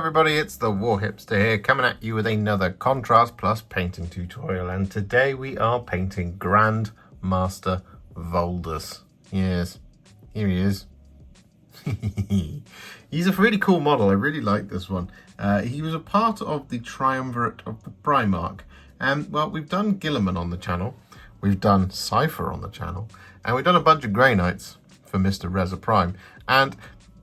everybody, it's the Warhipster here, coming at you with another Contrast Plus painting tutorial, and today we are painting Grand Master Voldus. Yes, here he is. He's a really cool model. I really like this one. He was a part of the Triumvirate of the Primarch, and well, we've done Guilliman on the channel, we've done Cypher on the channel, and we've done a bunch of Grey Knights for Mr. Reza Prime, and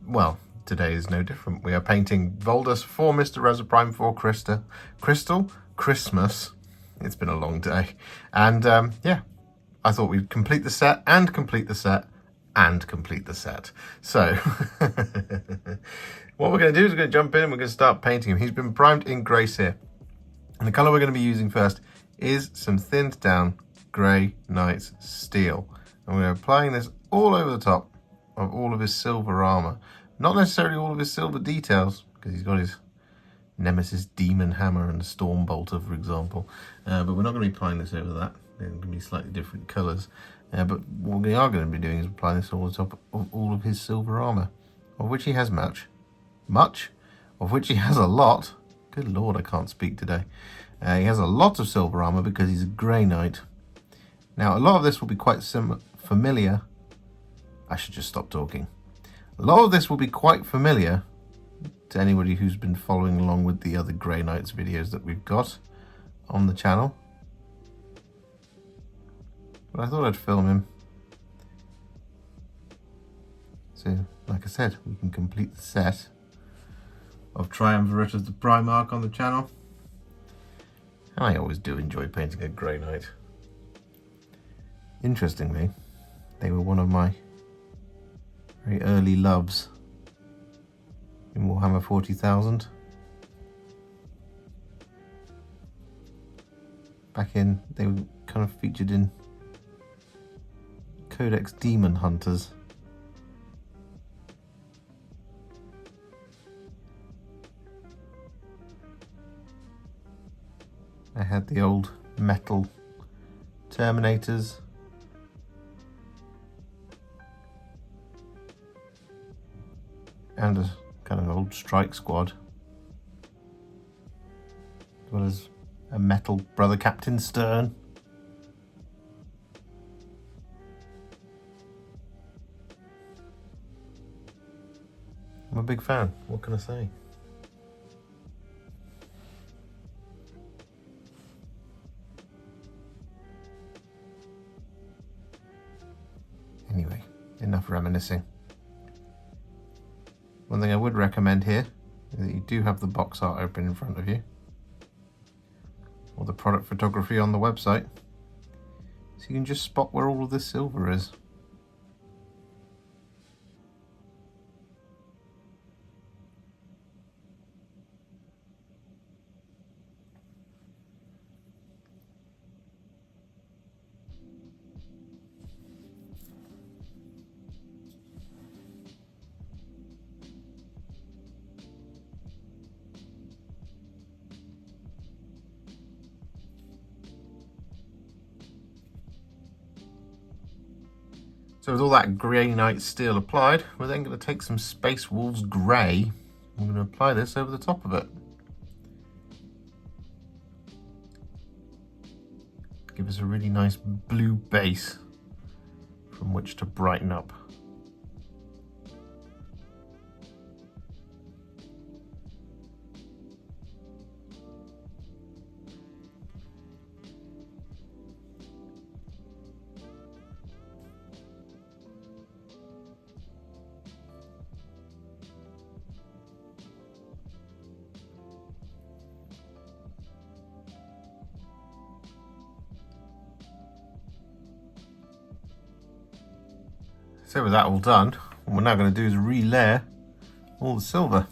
well, today is no different. We are painting Voldus for Mr. Reza Prime for Christmas. It's been a long day. And yeah, I thought we'd complete the set and complete the set and complete the set. So what we're going to do is we're going to jump in and we're going to start painting him. He's been primed in grey Seer. And the colour we're going to be using first is some thinned down Grey Knight's Steel. And we're applying this all over the top of all of his silver armour. Not necessarily all of his silver details, because he's got his Nemesis Demon Hammer and Storm Bolter, for example. But we're not going to be applying this over that. They're going to be slightly different colours. But what we are going to be doing is applying this all on top of all of his silver armour, of which he has much, of which he has a lot. Good lord, I can't speak today. He has a lot of silver armour because he's a Grey Knight. Now, a lot of this will be quite familiar. I should just stop talking. A lot of this will be quite familiar to anybody who's been following along with the other Grey Knights videos that we've got on the channel. But I thought I'd film him. So, like I said, we can complete the set of Triumvirate of the Primarch on the channel. And I always do enjoy painting a Grey Knight. Interestingly, they were one of my very early loves in Warhammer 40,000. Back in, they were kind of featured in Codex Demon Hunters. I had the old metal Terminators. And a kind of old strike squad, as well as a metal Brother Captain Stern. I'm a big fan, what can I say? Anyway, enough reminiscing. One thing I would recommend here is that you do have the box art open in front of you, or the product photography on the website, so you can just spot where all of this silver is. So with all that Grey Knight Steel applied, we're then going to take some Space Wolves Grey. I'm going to apply this over the top of it. Give us a really nice blue base from which to brighten up. So with that all done, what we're now going to do is relayer all the silver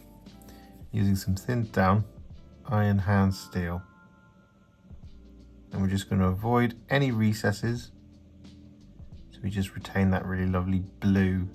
using some thinned down Iron Hand Steel. And we're just going to avoid any recesses, so we just retain that really lovely blue.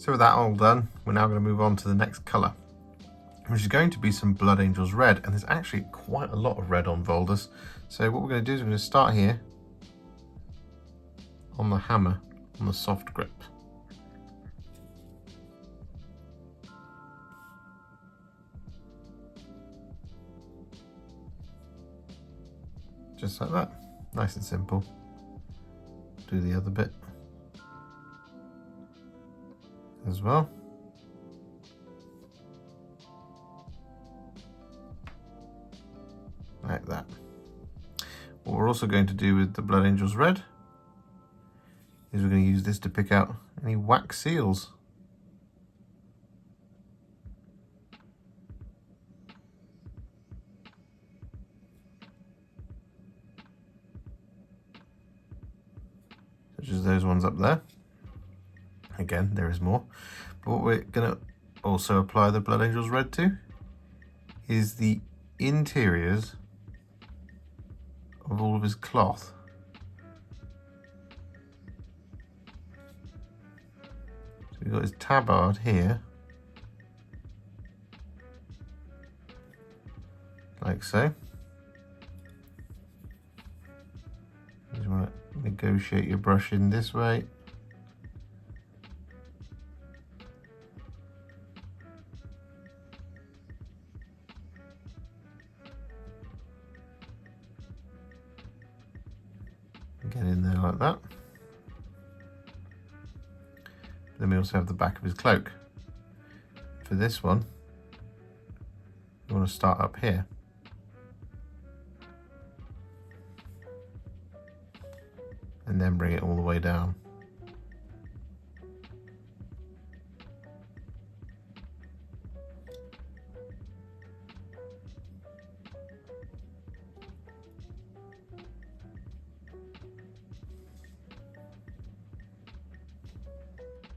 So with that all done, we're now going to move on to the next colour, which is going to be some Blood Angels red, and there's actually quite a lot of red on Voldus. So what we're going to do is we're going to start here on the hammer, on the soft grip. Just like that, nice and simple. Do the other bit as well. Like that. What we're also going to do with the Blood Angels red is we're going to use this to pick out any wax seals. Such as those ones up there. Again, there is more. But what we're going to also apply the Blood Angels red to is the interiors of all of his cloth. So we've got his tabard here, like so. You just want to negotiate your brush in this way. Get in there like that. Then we also have the back of his cloak. For this one, you want to start up here. And then bring it all the way down.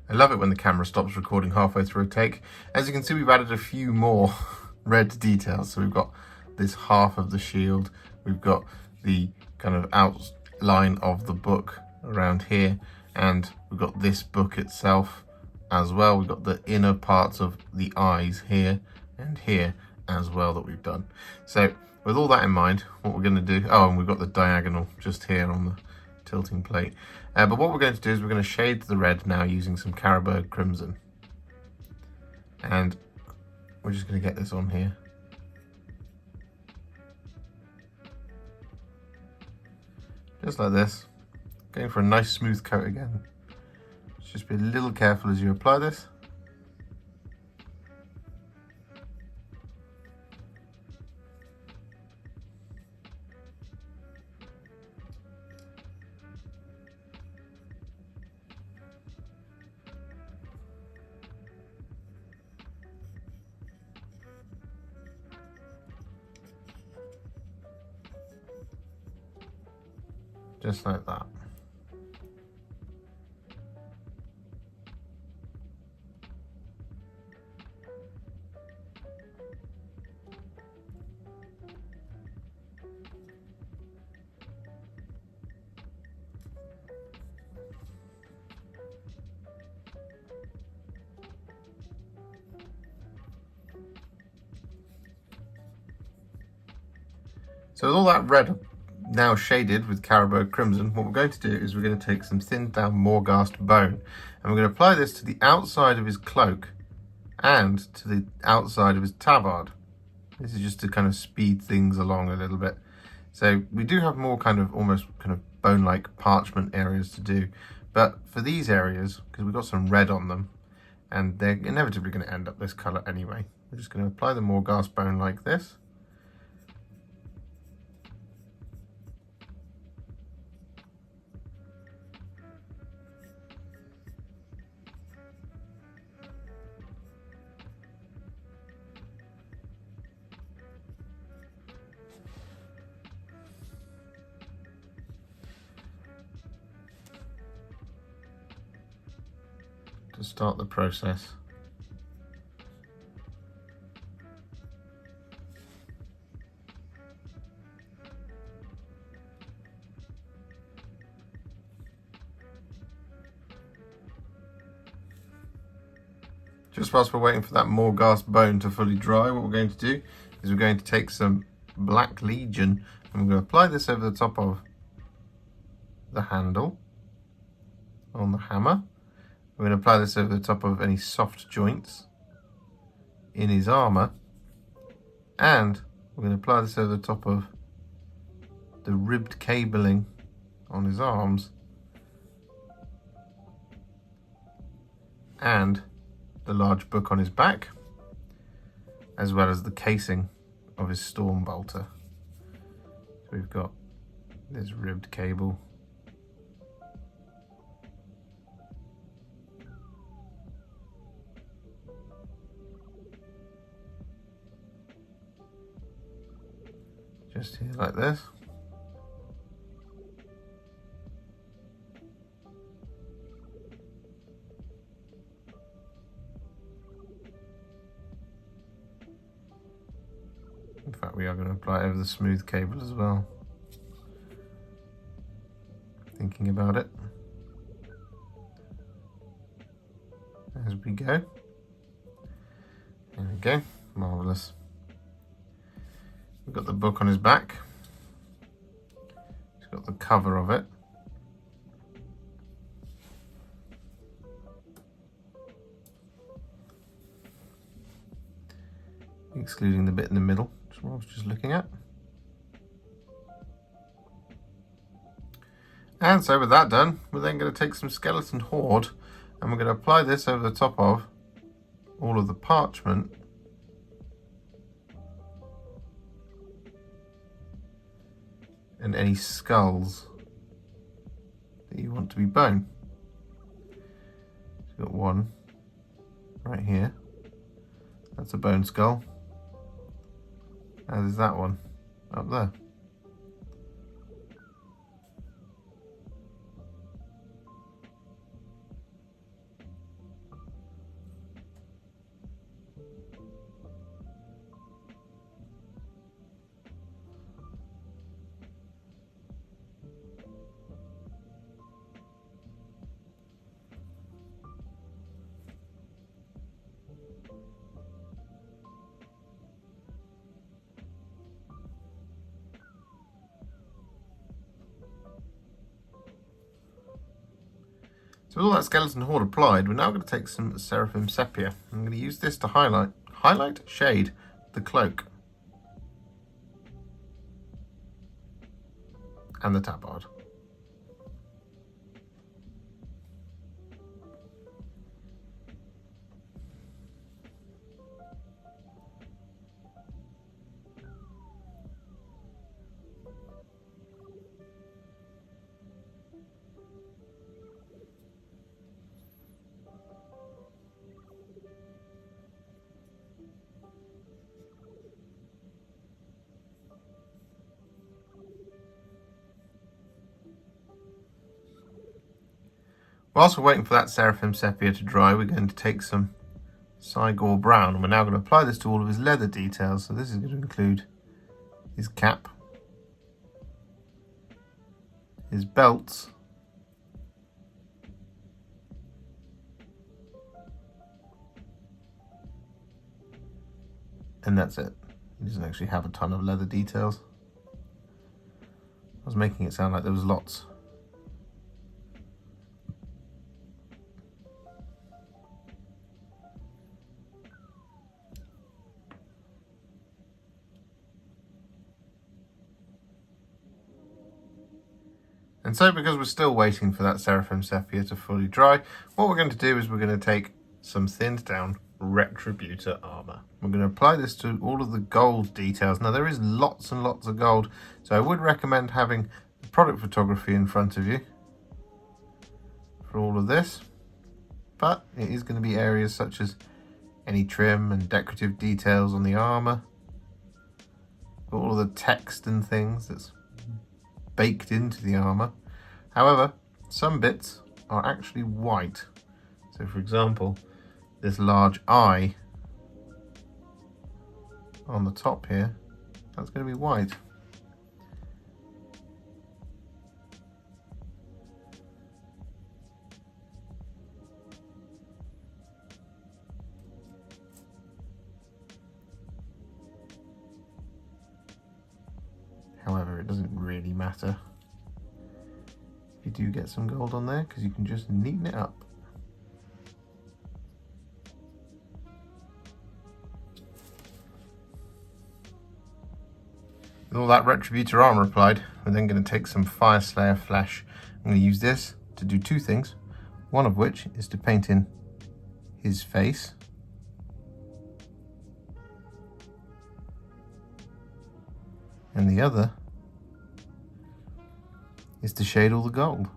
I love it when the camera stops recording halfway through a take. As you can see, we've added a few more red details. So we've got this half of the shield, we've got the kind of outline of the book around here, and we've got this book itself as well. We've got the inner parts of the eyes here and here as well that we've done. So with all that in mind, what we're going to do, oh, and we've got the diagonal just here on the tilting plate. But what we're going to do is we're going to shade the red now using some Carroburg Crimson. And we're just going to get this on here. Just like this. Going for a nice smooth coat again. Just be a little careful as you apply this. Just like that. So with all that red now shaded with Carroburg Crimson, what we're going to do is we're going to take some thinned down Morghast Bone, and we're going to apply this to the outside of his cloak and to the outside of his tabard. This is just to kind of speed things along a little bit. So we do have more kind of almost kind of bone-like parchment areas to do, but for these areas, because we've got some red on them, and they're inevitably going to end up this colour anyway, we're just going to apply the Morghast Bone like this. To start the process. Just whilst we're waiting for that Morghast Bone to fully dry, what we're going to do is we're going to take some Black Legion and we're going to apply this over the top of the handle on the hammer. We're going to apply this over the top of any soft joints in his armour, and we're going to apply this over the top of the ribbed cabling on his arms and the large book on his back, as well as the casing of his storm bolter. So we've got this ribbed cable, just here like this. In fact, we are going to apply it over the smooth cable as well. Thinking about it as we go. There we go, marvellous. We've got the book on his back. He's got the cover of it. Excluding the bit in the middle, which I was just looking at. And so with that done, we're then going to take some Skeleton Horde and we're going to apply this over the top of all of the parchment and any skulls that you want to be bone. So you've got one right here. That's a bone skull. As is that one up there. So with all that Skeleton Horde applied, we're now going to take some Seraphim Sepia. I'm going to use this to shade the cloak and the tabard. Whilst we're waiting for that Seraphim Sepia to dry, we're going to take some Cygor Brown, and we're now going to apply this to all of his leather details. So this is going to include his cap, his belts, and that's it. He doesn't actually have a ton of leather details. I was making it sound like there was lots. And so because we're still waiting for that Seraphim Sepia to fully dry, what we're going to do is we're going to take some thinned down Retributor Armour. We're going to apply this to all of the gold details. Now there is lots and lots of gold, so I would recommend having the product photography in front of you for all of this. But it is going to be areas such as any trim and decorative details on the armour, all of the text and things that's baked into the armour. However, some bits are actually white. So for example, this large eye on the top here, that's going to be white. it doesn't really matter if you do get some gold on there, because you can just neaten it up. With all that Retributor Armour applied, we're then going to take some Fyreslayer Flesh. I'm going to use this to do two things, one of which is to paint in his face. And the other is to shade all the gold.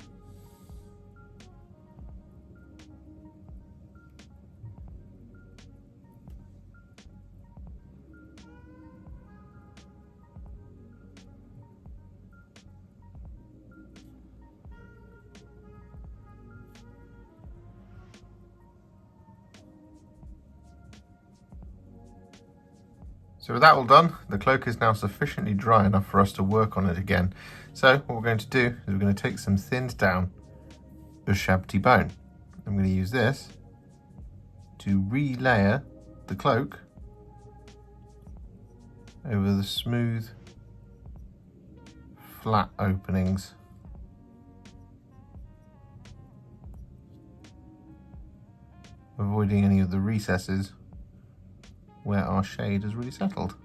So with that all done, the cloak is now sufficiently dry enough for us to work on it again. So what we're going to do is we're going to take some thinned down Ushabti Bone. I'm going to use this to relayer the cloak over the smooth, flat openings. Avoiding any of the recesses where our shade has really settled.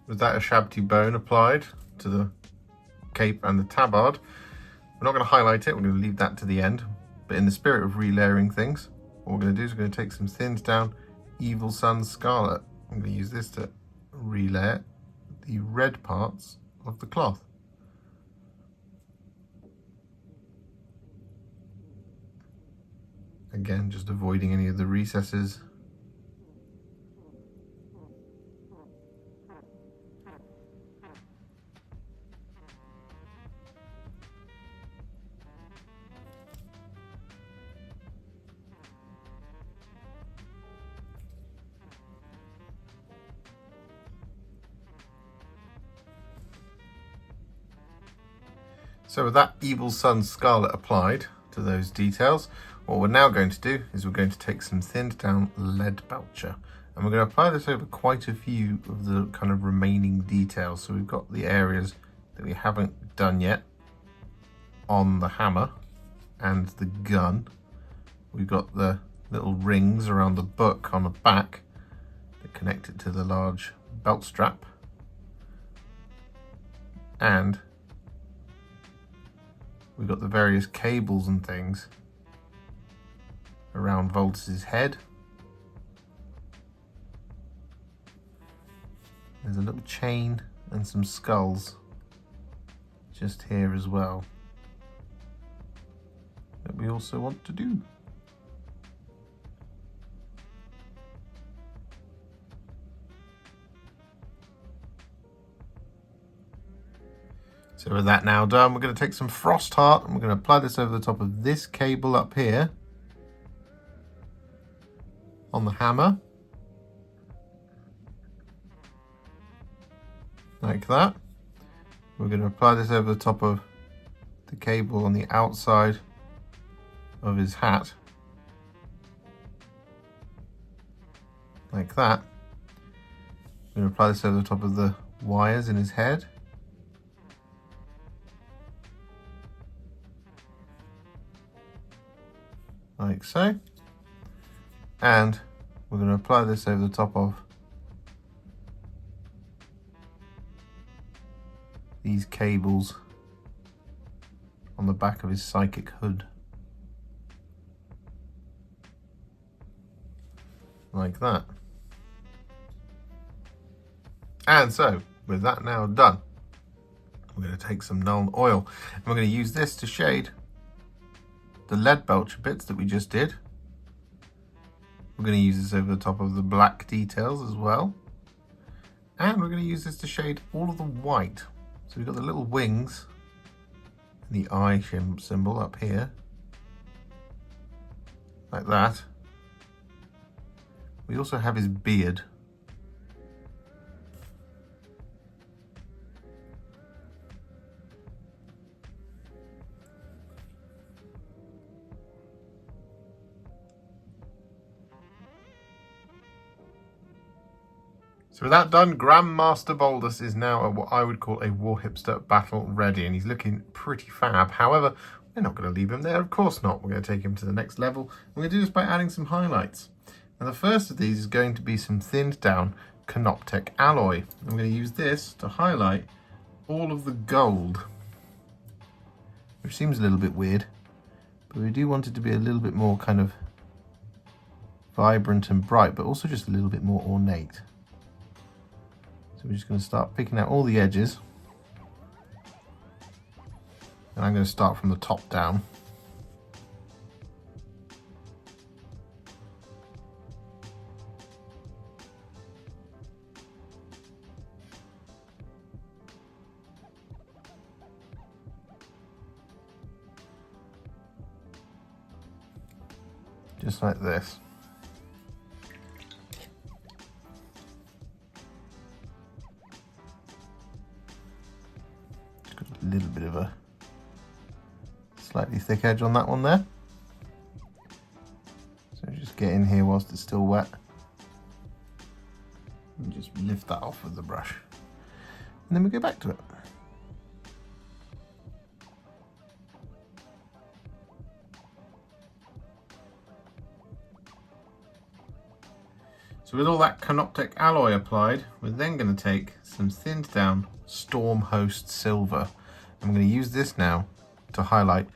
With that Ushabti Bone applied to the cape and the tabard, we're not going to highlight it, we're going to leave that to the end, but in the spirit of relayering things, what we're going to do is we're going to take some thinned down Evil Sunz Scarlet. I'm going to use this to relayer the red parts of the cloth. Again, just avoiding any of the recesses. So with that Evil Sunz Scarlet applied to those details, what we're now going to do is we're going to take some thinned down Leadbelcher, and we're going to apply this over quite a few of the kind of remaining details. So we've got the areas that we haven't done yet on the hammer and the gun. We've got the little rings around the book on the back that connect it to the large belt strap, and we've got the various cables and things around Voldus's head. There's a little chain and some skulls just here as well that we also want to do. So with that now done, we're going to take some Frostheart and we're going to apply this over the top of this cable up here on the hammer, like that. We're going to apply this over the top of the cable on the outside of his hat, like that. We're going to apply this over the top of the wires in his head, like so, and we're going to apply this over the top of these cables on the back of his psychic hood, like that. And so with that now done, we're going to take some Nuln Oil and we're going to use this to shade the Leadbelcher bits that we just did. We're going to use this over the top of the black details as well. And we're going to use this to shade all of the white. So we've got the little wings and the eye symbol up here, like that. We also have his beard So with that done, Master Voldus is now at what I would call a Warhipster battle ready, and he's looking pretty fab. However, we're not going to leave him there, of course not. We're going to take him to the next level. We're going to do this by adding some highlights. Now the first of these is going to be some thinned down Canoptek Alloy. I'm going to use this to highlight all of the gold, which seems a little bit weird, but we do want it to be a little bit more kind of vibrant and bright, but also just a little bit more ornate. So we're just going to start picking out all the edges, and I'm going to start from the top down. Just like this. Just got a little bit of a slightly thick edge on that one there. So just get in here whilst it's still wet. And just lift that off with the brush. And then we go back to it. So with all that Canoptek Alloy applied, we're then going to take some thinned down Stormhost SIlver. I'm going to use this now to highlight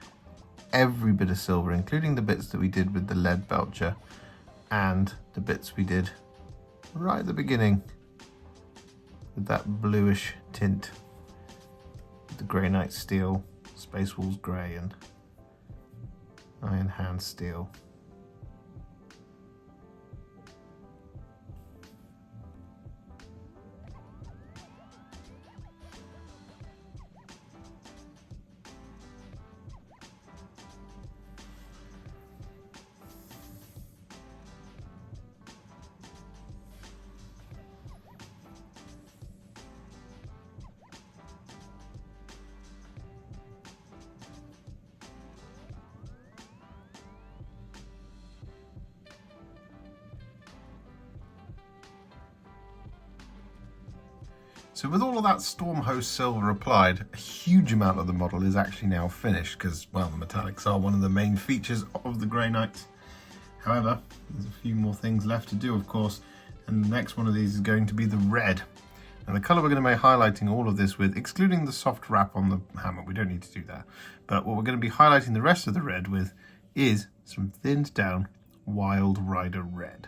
every bit of silver, including the bits that we did with the Leadbelcher and the bits we did right at the beginning with that bluish tint, with the Grey Knight Steel, Space Wolves Grey and Iron Hand Steel. So with all of that Stormhost SIlver applied, a huge amount of the model is actually now finished because, well, the metallics are one of the main features of the Grey Knights. However, there's a few more things left to do, of course, and the next one of these is going to be the red. And the colour we're going to be highlighting all of this with, excluding the soft wrap on the hammer, we don't need to do that, but what we're going to be highlighting the rest of the red with is some thinned down Wild Rider Red.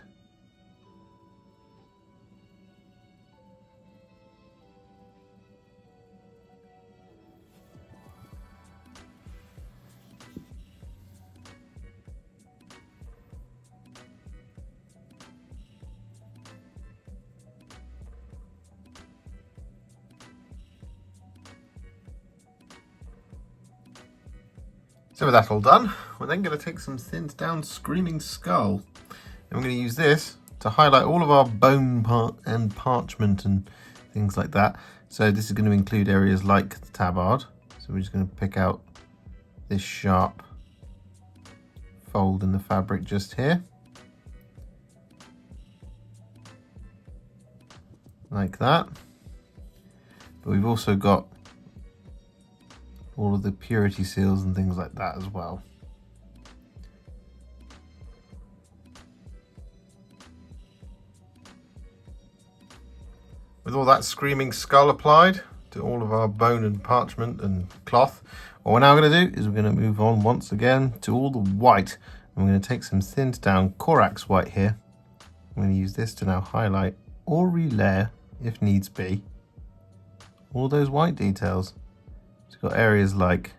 So with that all done, we're then going to take some thinned down Screaming Skull, and we're going to use this to highlight all of our bone part and parchment and things like that. So this is going to include areas like the tabard. So we're just going to pick out this sharp fold in the fabric just here, like that. But we've also got all of the purity seals and things like that as well. With all that Screaming Skull applied to all of our bone and parchment and cloth, what we're now going to do is we're going to move on once again to all the white. And we're going to take some thinned down Corax White here. I'm going to use this to now highlight or relayer, if needs be, all those white details. So we've got areas like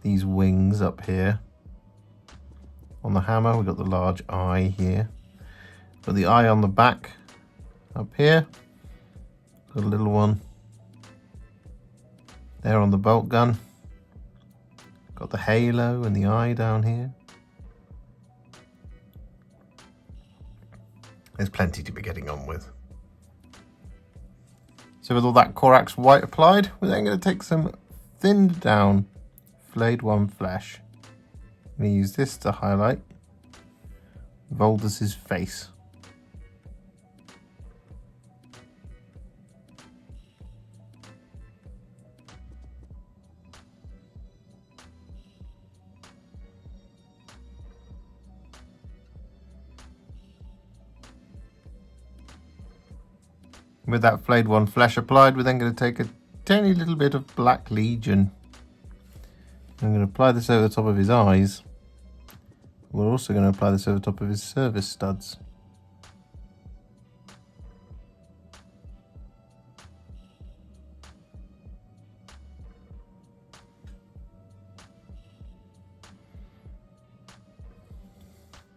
these wings up here. On the hammer, we've got the large eye here. Got the eye on the back up here. Got a little one there on the bolt gun. Got the halo and the eye down here. There's plenty to be getting on with. So with all that Corax White applied, we're then going to take some thinned down Flayed One Flesh. I'm going to use this to highlight Voldus's face. With that Flayed One Flesh applied, we're then going to take a tiny little bit of Black Legion. I'm going to apply this over the top of his eyes. We're also going to apply this over the top of his service studs.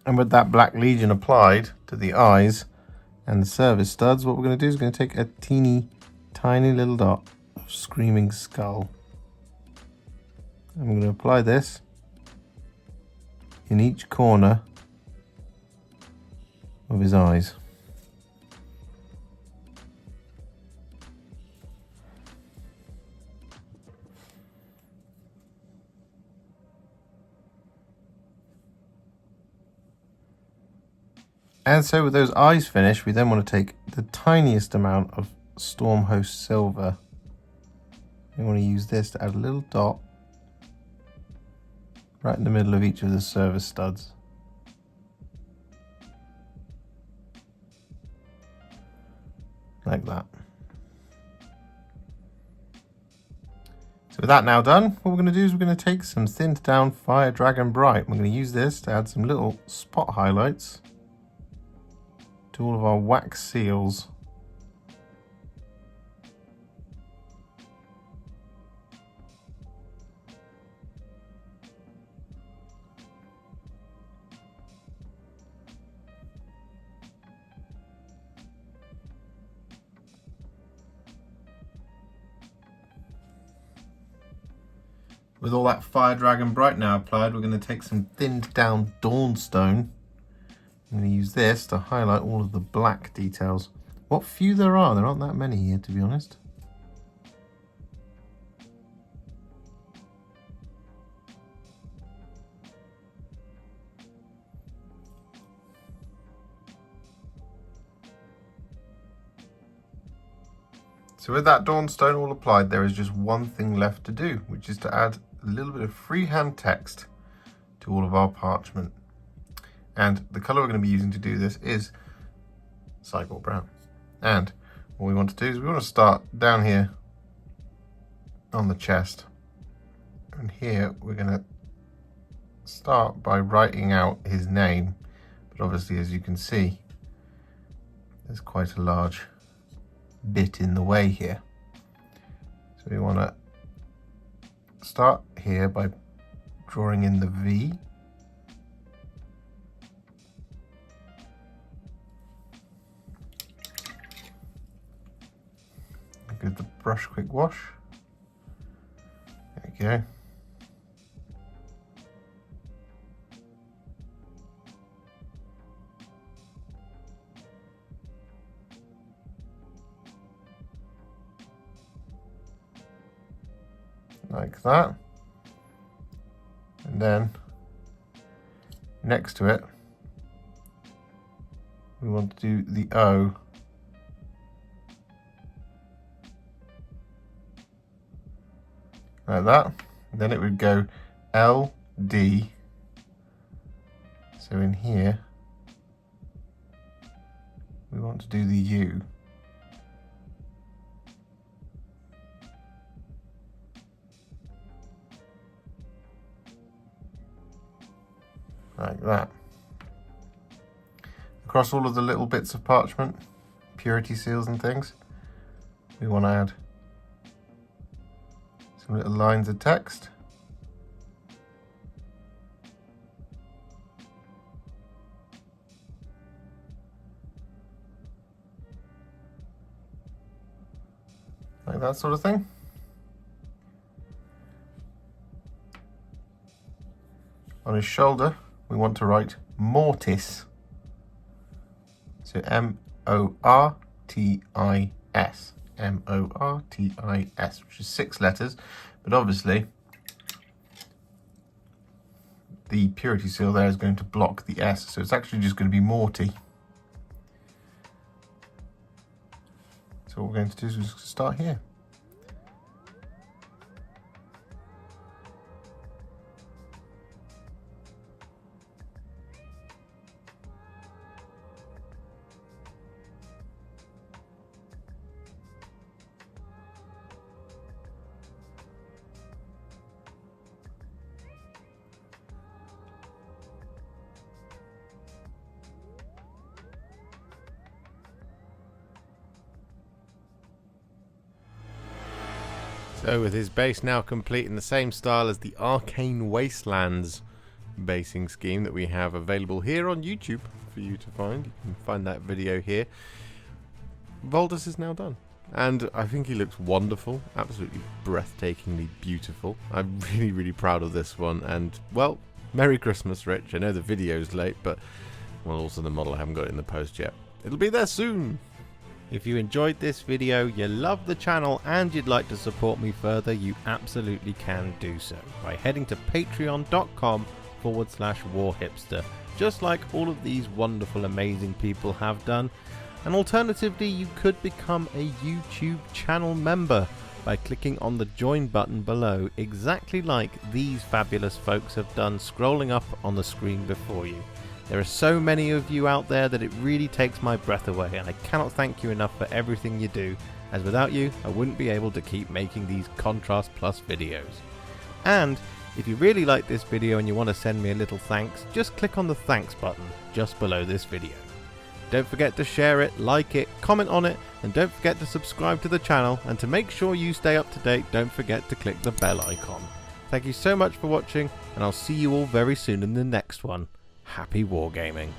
And with that Black Legion applied to the eyes and the service studs, what we're going to do is we're going to take a teeny tiny little dot of Screaming Skull. I'm going to apply this in each corner of his eyes. And so with those eyes finished, we then want to take the tiniest amount of Stormhost SIlver. We want to use this to add a little dot right in the middle of each of the service studs. Like that. So with that now done, what we're going to do is we're going to take some thinned down Fire Dragon Bright. We're going to use this to add some little spot highlights to all of our wax seals. With all that Fire Dragon Bright now applied, we're going to take some thinned down Dawnstone. I'm going to use this to highlight all of the black details. What few there aren't that many here, to be honest. So with that Dawnstone all applied, there is just one thing left to do, which is to add a little bit of freehand text to all of our parchment. And the colour we're going to be using to do this is Cygor Brown. And what we want to do is we want to start down here on the chest. And here we're going to start by writing out his name. But obviously, as you can see, there's quite a large bit in the way here. So we want to start here by drawing in the V. Give the brush a quick wash. There we go. Like that. And then next to it, we want to do the O. Like that. And then it would go LD. So in here, we want to do the U. Like that. Across all of the little bits of parchment, purity seals and things, we want to add some little lines of text. Like that sort of thing. On his shoulder, we want to write Mortis. So M-O-R-T-I-S. M-O-R-T-I-S, which is 6 letters, but obviously the purity seal there is going to block the S, so it's actually just going to be Morty. So what we're going to do is we're just going to start here. So with his base now complete in the same style as the Arcane Wastelands basing scheme that we have available here on YouTube for you to find. You can find that video here. Voldus is now done. And I think he looks wonderful, absolutely breathtakingly beautiful. I'm really, really proud of this one. And, well, Merry Christmas, Rich. I know the video's late, but, well, also the model I haven't got it in the post yet. It'll be there soon. If you enjoyed this video, you love the channel, and you'd like to support me further, you absolutely can do so by heading to patreon.com/warhipster, just like all of these wonderful, amazing people have done. And alternatively, you could become a YouTube channel member by clicking on the join button below, exactly like these fabulous folks have done, scrolling up on the screen before you. There are so many of you out there that it really takes my breath away, and I cannot thank you enough for everything you do, as without you I wouldn't be able to keep making these Contrast Plus videos. And if you really like this video and you want to send me a little thanks, just click on the thanks button just below this video. Don't forget to share it, like it, comment on it, and don't forget to subscribe to the channel, and to make sure you stay up to date, don't forget to click the bell icon. Thank you so much for watching, and I'll see you all very soon in the next one. Happy wargaming.